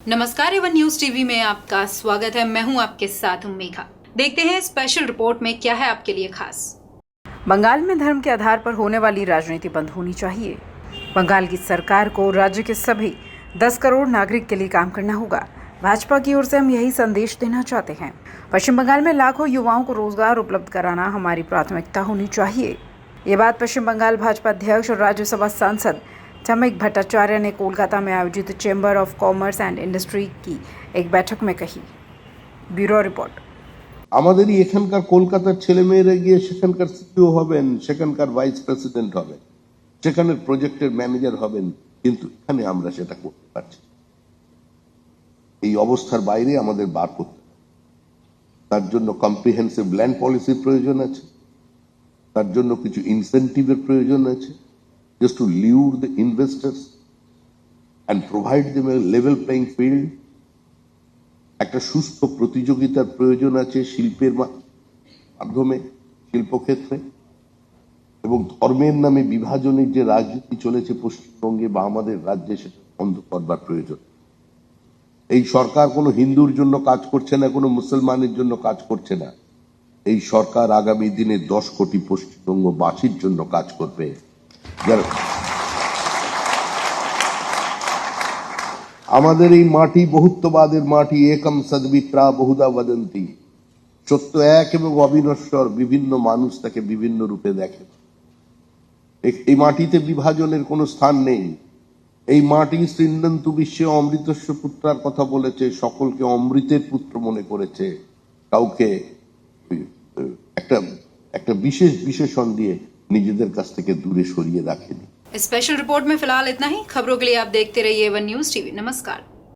नमस्कार, Avon news TV में आपका स्वागत है। मैं हूं आपके साथ मेघा। देखते हैं स्पेशल रिपोर्ट में क्या है आपके लिए खास। बंगाल में धर्म के आधार पर होने वाली राजनीति बंद होनी चाहिए। बंगाल की सरकार को राज्य के सभी 10 करोड़ नागरिक के लिए काम करना होगा। भाजपा की ओर से हम यही संदेश देना चाहते हैं। पश्चिम बंगाल में लाखों युवाओं को रोजगार उपलब्ध कराना हमारी प्राथमिकता होनी चाहिए। ये बात पश्चिम बंगाल भाजपा अध्यक्ष और राज्यसभा सांसद चमिक भट्टाचार्य ने कोलकाता में आयोजित chamber of commerce and industry की एक बैठक में कही। Bureau report. আমাদেরই এখানকার কলকাতার ছেলেমেয়েরা গিয়ে সেখানকার সিইও হবেন, সেখানকার ভাইস প্রেসিডেন্ট হবেন, সেখানের প্রজেক্টের ম্যানেজার হবেন, কিন্তু এখানে আমরা সেটা করতে পারছি। এই অবস্থার বাইরে আমাদের বার করতে হবে। তার জন্য কম্প্রিহেন্সিভ ল্যান্ড পলিসির প্রয়োজন আছে, তার জন্য কিছু ইনসেন্টিভের প্রয়োজন আছে, just to lure the investors and provide them a level playing field. একটা সুস্থ প্রতিযোগিতার প্রয়োজন আছে শিল্পের মাধ্যমে, শিল্পক্ষেত্রে, এবং ধর্মের নামে বিভাজনের যে রাজনীতি চলেছে পশ্চিমবঙ্গে বা আমাদের রাজ্যে, সেটা বন্ধ করবার প্রয়োজন। এই সরকার কোনো হিন্দুর জন্য কাজ করছে না, কোনো মুসলমানের জন্য কাজ করছে না। এই সরকার আগামী দিনে 10 কোটি পশ্চিমবঙ্গবাসীর জন্য কাজ করবে। আমাদের এই মাটি বহুত্ববাদের মাটি, একম সদ্বিপ্রা বহুদা বদন্তি। সত্য এক এবং অবিনশ্বর, বিভিন্ন মানুষ তাকে বিভিন্ন রূপে দেখে। এই মাটিতে বিভাজনের কোনো স্থান নেই। এই মাটি শ্রীন্দন্তু বিশ্বে অমৃতস্য পুত্রার কথা বলেছে, সকলকে অমৃতের পুত্র মনে করেছে, কাউকে একটা বিশেষ বিশেষণ দিয়ে নিজেদের কাছ থেকে দূরে সরিয়ে রাখেনি। स्पेशल रिपोर्ट में फिलहाल इतना ही। खबरों के लिए आप देखते रहिए एवन न्यूज टीवी। नमस्कार।